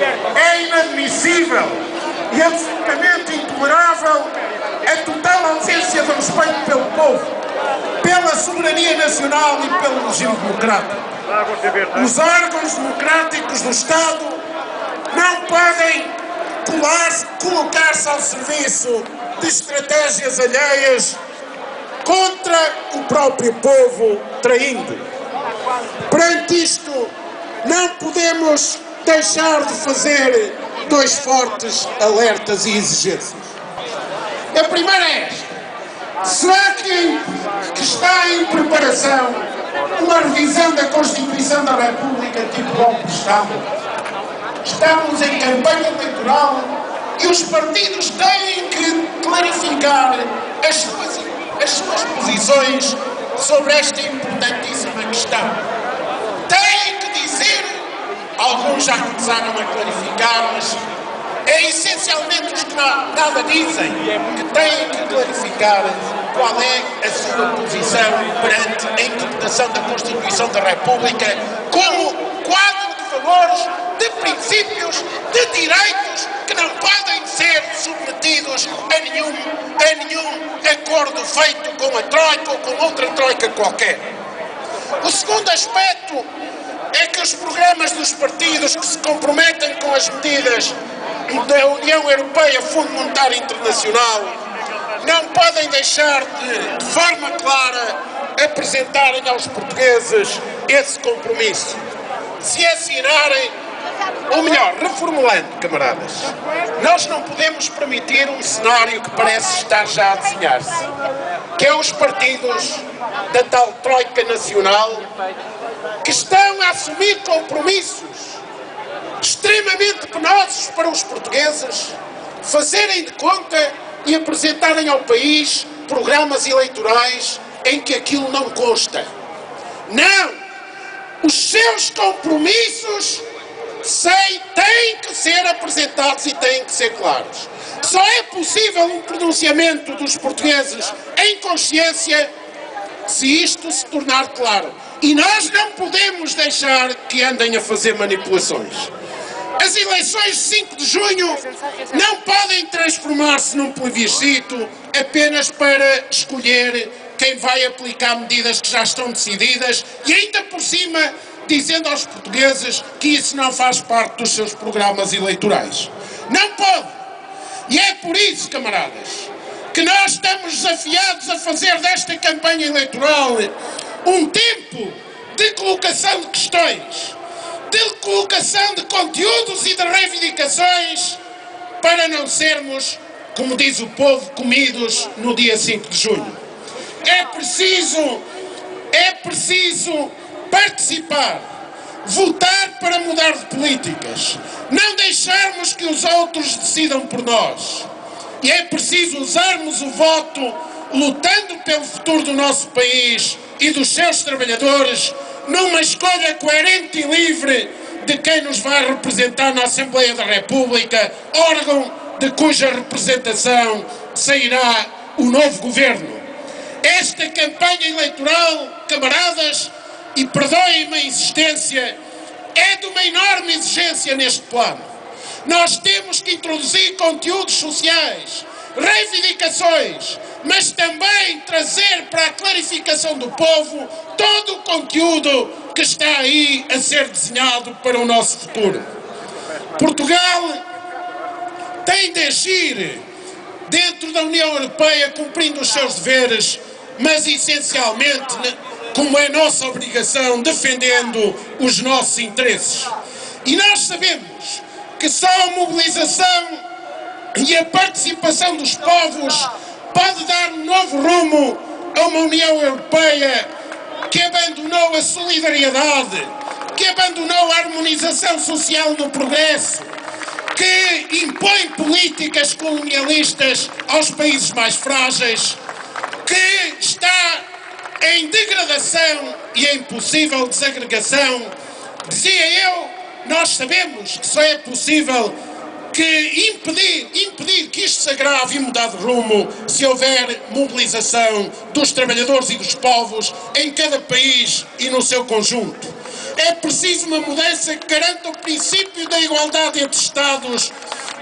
É inadmissível e absolutamente intolerável a total ausência de respeito pelo povo, pela soberania nacional e pelo regime democrático. Os órgãos democráticos do Estado não podem colocar-se ao serviço de estratégias alheias contra o próprio povo, traindo. Perante isto, não podemos deixar de fazer dois fortes alertas e exigências. A primeira é esta: será que está em preparação uma revisão da Constituição da República tipo golpe de Estado? Estamos em campanha eleitoral e os partidos têm que clarificar as suas posições sobre esta importantíssima questão. Têm que dizer, alguns já começaram a clarificar, mas é essencialmente os que nada dizem, que têm que clarificar qual é a sua posição perante a interpretação da Constituição da República como quadro de valores, de princípios, de direitos que não podem ser submetidos a nenhum acordo feito com a Troika ou com outra Troika qualquer. O segundo aspecto é que os programas dos partidos que se comprometem com as medidas da União Europeia, Fundo Monetário Internacional, não podem deixar de forma clara, apresentarem aos portugueses esse compromisso. Se assinarem, ou melhor, reformulando, camaradas, nós não podemos permitir um cenário que parece estar já a desenhar-se, que é os partidos da tal Troika Nacional que estão a assumir compromissos extremamente penosos para os portugueses, fazerem de conta e apresentarem ao país programas eleitorais em que aquilo não consta. Não! Os seus compromissos têm que ser apresentados e têm que ser claros. Só é possível um pronunciamento dos portugueses em consciência se isto se tornar claro. E nós não podemos deixar que andem a fazer manipulações. As eleições de 5 de junho não podem transformar-se num plebiscito apenas para escolher quem vai aplicar medidas que já estão decididas e ainda por cima dizendo aos portugueses que isso não faz parte dos seus programas eleitorais. Não pode! E é por isso, camaradas, que nós estamos desafiados a fazer desta campanha eleitoral um tempo de colocação de questões, de colocação de conteúdos e de reivindicações para não sermos, como diz o povo, comidos no dia 5 de junho. É preciso participar, votar para mudar de políticas, não deixarmos que os outros decidam por nós. E é preciso usarmos o voto lutando pelo futuro do nosso país e dos seus trabalhadores numa escolha coerente e livre de quem nos vai representar na Assembleia da República, órgão de cuja representação sairá o novo governo. Esta campanha eleitoral, camaradas, e perdoem-me a insistência, é de uma enorme exigência neste plano. Nós temos que introduzir conteúdos sociais, reivindicações, mas também trazer para a clarificação do povo todo o conteúdo que está aí a ser desenhado para o nosso futuro. Portugal tem de agir dentro da União Europeia cumprindo os seus deveres, mas essencialmente, como é nossa obrigação, defendendo os nossos interesses. E nós sabemos que só a mobilização e a participação dos povos pode dar um novo rumo a uma União Europeia que abandonou a solidariedade, que abandonou a harmonização social no progresso, que impõe políticas colonialistas aos países mais frágeis, que está em degradação e em possível desagregação. Dizia eu, nós sabemos que só é possível que impedir que isto se agrave e mudar de rumo se houver mobilização dos trabalhadores e dos povos em cada país e no seu conjunto. É preciso uma mudança que garanta o princípio da igualdade entre Estados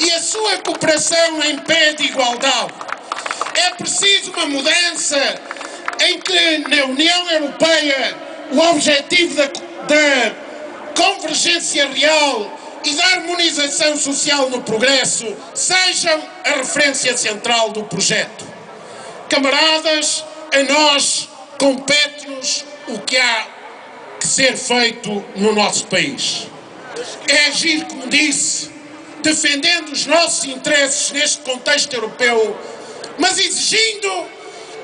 e a sua cooperação em pé de igualdade. É preciso uma mudança em que na União Europeia o objetivo da convergência real e da harmonização social no progresso sejam a referência central do projeto. Camaradas, a nós compete-nos o que há que ser feito no nosso país. É agir, como disse, defendendo os nossos interesses neste contexto europeu, mas exigindo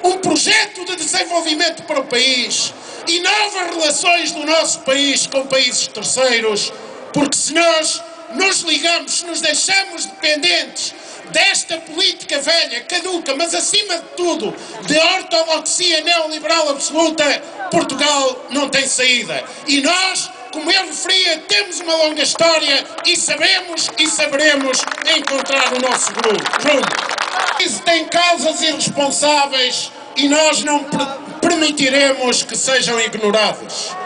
um projeto de desenvolvimento para o país e novas relações do nosso país com países terceiros, porque se nós nos ligamos, se nos deixamos dependentes desta política velha, caduca, mas acima de tudo, de ortodoxia neoliberal absoluta, Portugal não tem saída. E nós, como eu referia, temos uma longa história e sabemos e saberemos encontrar o nosso rumo. Isso tem causas irresponsáveis e nós não permitiremos que sejam ignoradas.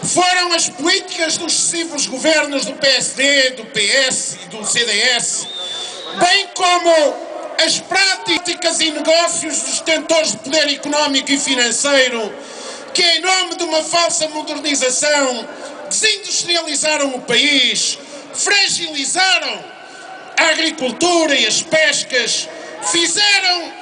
Foram as políticas dos sucessivos governos do PSD, do PS e do CDS, bem como as práticas e negócios dos detentores de poder económico e financeiro, que em nome de uma falsa modernização desindustrializaram o país, fragilizaram a agricultura e as pescas, fizeram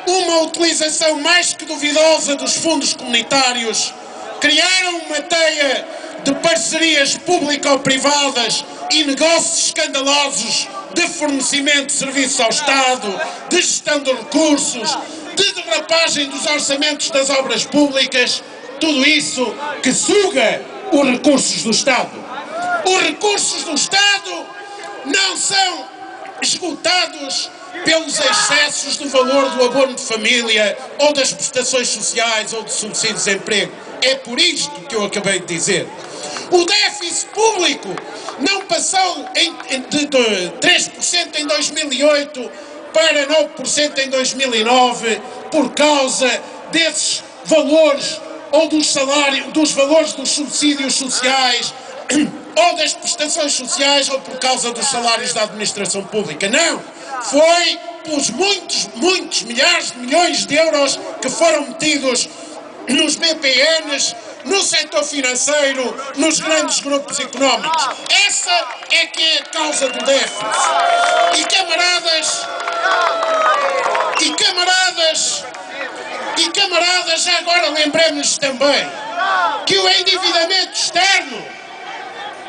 uma utilização mais que duvidosa dos fundos comunitários, criaram uma teia de parcerias público-privadas e negócios escandalosos de fornecimento de serviços ao Estado, de gestão de recursos, de derrapagem dos orçamentos das obras públicas, tudo isso que suga os recursos do Estado. Os recursos do Estado não são esgotados pelos excessos do valor do abono de família ou das prestações sociais ou do subsídio de desemprego. É por isto que eu acabei de dizer. O déficit público não passou de 3% em 2008 para 9% em 2009 por causa desses valores ou dos salários, dos valores dos subsídios sociais ou das prestações sociais ou por causa dos salários da administração pública. Não! Foi pelos muitos milhares de milhões de euros que foram metidos nos BPNs, no setor financeiro, nos grandes grupos económicos. Essa é que é a causa do déficit. E camaradas, já agora lembremos também que o endividamento externo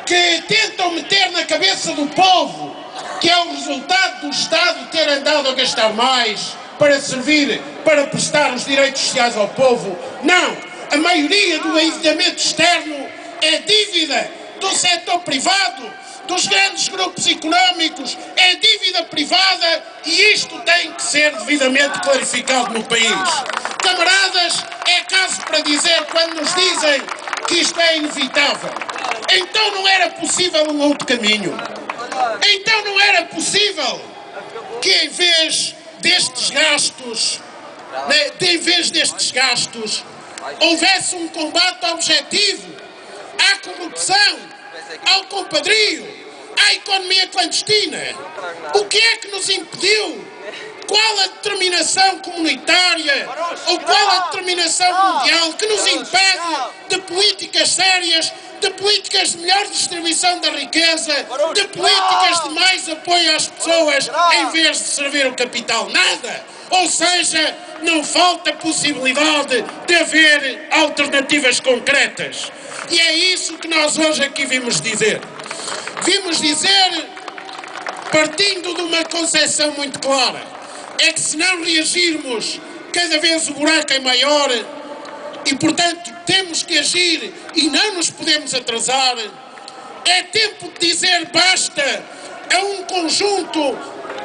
que tentam meter na cabeça do povo, que é o resultado do Estado ter andado a gastar mais para servir, para prestar os direitos sociais ao povo. Não! A maioria do endividamento externo é dívida do setor privado, dos grandes grupos económicos, é dívida privada e isto tem que ser devidamente clarificado no país. Camaradas, é caso para dizer quando nos dizem que isto é inevitável. Então não era possível um outro caminho. Então não era possível que em vez destes gastos, houvesse um combate objetivo à corrupção, ao compadrio, à economia clandestina. O que é que nos impediu? Qual a determinação comunitária ou qual a determinação mundial que nos impede de políticas sérias, de políticas de melhor distribuição da riqueza, de políticas de mais apoio às pessoas em vez de servir o capital? Nada! Ou seja, não falta possibilidade de haver alternativas concretas. E é isso que nós hoje aqui vimos dizer. Vimos dizer, partindo de uma concepção muito clara, é que se não reagirmos, cada vez o buraco é maior e, portanto, temos que agir e não nos podemos atrasar. É tempo de dizer basta a um conjunto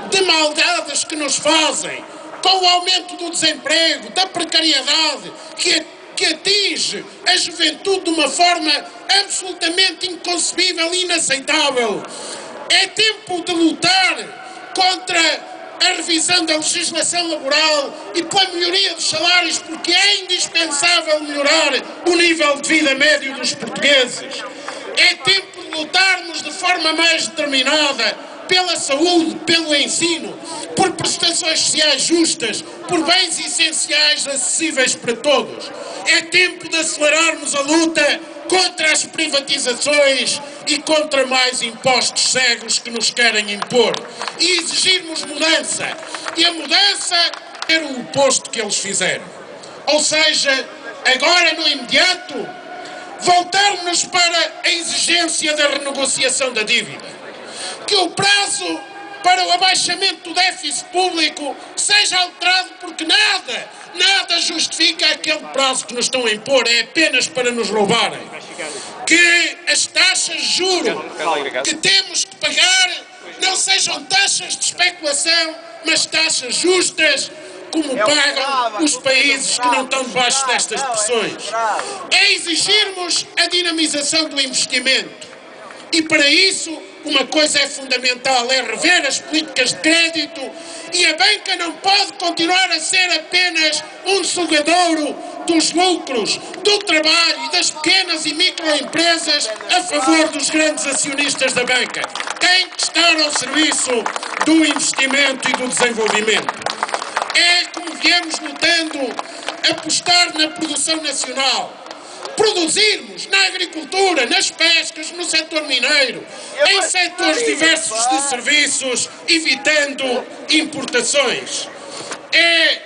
de maldades que nos fazem, com o aumento do desemprego, da precariedade, que atinge a juventude de uma forma absolutamente inconcebível e inaceitável. É tempo de lutar contra a revisão da legislação laboral e pela melhoria dos salários, porque é indispensável melhorar o nível de vida médio dos portugueses. É tempo de lutarmos de forma mais determinada pela saúde, pelo ensino, por prestações sociais justas, por bens essenciais acessíveis para todos. É tempo de acelerarmos a luta contra as privatizações e contra mais impostos cegos que nos querem impor. E exigirmos mudança. E a mudança é o oposto que eles fizeram. Ou seja, agora no imediato, voltarmos para a exigência da renegociação da dívida. Que o prazo para o abaixamento do déficit público seja alterado, porque nada justifica aquele prazo que nos estão a impor, é apenas para nos roubarem. Que as taxas de juros que temos que pagar não sejam taxas de especulação, mas taxas justas, como pagam os países que não estão debaixo destas pressões. É exigirmos a dinamização do investimento. E para isso, uma coisa é fundamental, é rever as políticas de crédito, e a banca não pode continuar a ser apenas um sugadouro dos lucros, do trabalho e das pequenas e microempresas a favor dos grandes acionistas da banca. Tem que estar ao serviço do investimento e do desenvolvimento. É, como viemos lutando, apostar na produção nacional. Produzirmos na agricultura, nas pescas, no setor mineiro, em setores diversos de serviços, evitando importações. É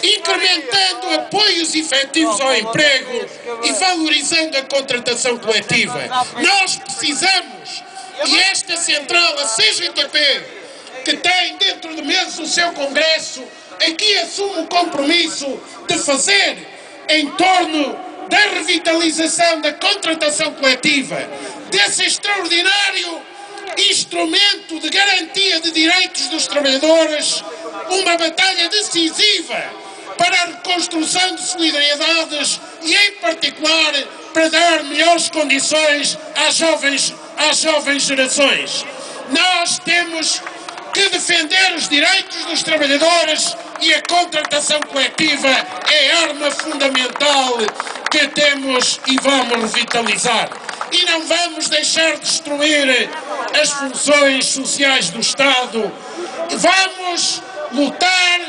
incrementando apoios efetivos ao emprego e valorizando a contratação coletiva. Nós precisamos, e esta central, a CGTP, que tem dentro de meses o seu congresso, aqui assume o compromisso de fazer em torno da revitalização da contratação coletiva, desse extraordinário instrumento de garantia de direitos dos trabalhadores, uma batalha decisiva para a reconstrução de solidariedades e, em particular, para dar melhores condições às jovens gerações. Nós temos que defender os direitos dos trabalhadores e a contratação coletiva é a arma fundamental que temos e vamos revitalizar. E não vamos deixar de destruir as funções sociais do Estado. Vamos lutar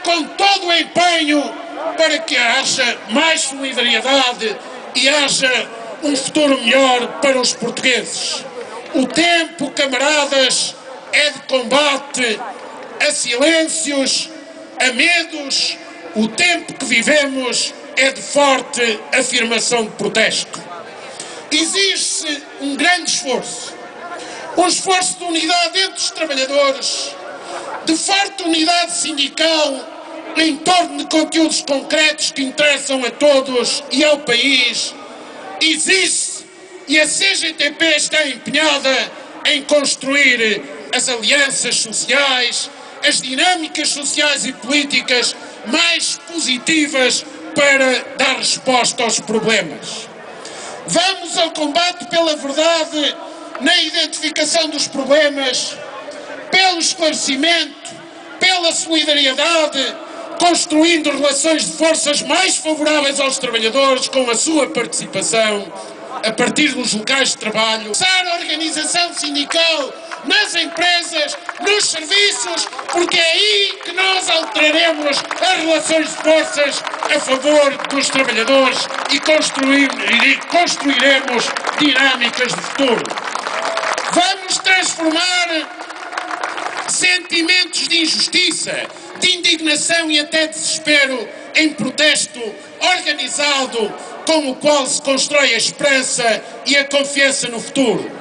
com todo o empenho para que haja mais solidariedade e haja um futuro melhor para os portugueses. O tempo, camaradas, é de combate a silêncios, a medos. O tempo que vivemos é de forte afirmação de protesto. Exige-se um grande esforço, um esforço de unidade entre os trabalhadores, de forte unidade sindical em torno de conteúdos concretos que interessam a todos e ao país. Exige-se, e a CGTP está empenhada em construir as alianças sociais, as dinâmicas sociais e políticas mais positivas para dar resposta aos problemas. Vamos ao combate pela verdade na identificação dos problemas, pelo esclarecimento, pela solidariedade, construindo relações de forças mais favoráveis aos trabalhadores com a sua participação a partir dos locais de trabalho, usar a organização sindical nas empresas, nos serviços, porque é aí que nós alteraremos as relações de forças a favor dos trabalhadores e construiremos dinâmicas de futuro. Vamos transformar sentimentos de injustiça, de indignação e até desespero em protesto organizado, com o qual se constrói a esperança e a confiança no futuro.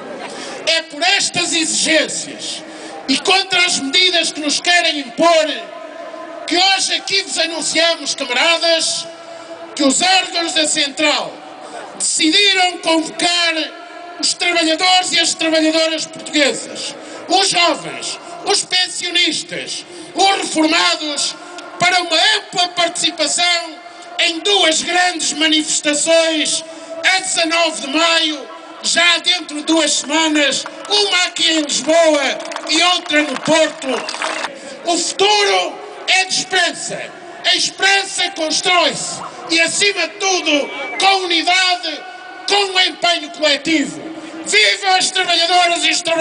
É por estas exigências e contra as medidas que nos querem impor que hoje aqui vos anunciamos, camaradas, que os órgãos da Central decidiram convocar os trabalhadores e as trabalhadoras portuguesas, os jovens, os pensionistas, os reformados, para uma ampla participação em duas grandes manifestações a 19 de maio, já dentro de 2 semanas, uma aqui em Lisboa e outra no Porto. O futuro é de esperança. A esperança constrói-se e, acima de tudo, com unidade, com um empenho coletivo. Viva as trabalhadoras e os trabalhadores!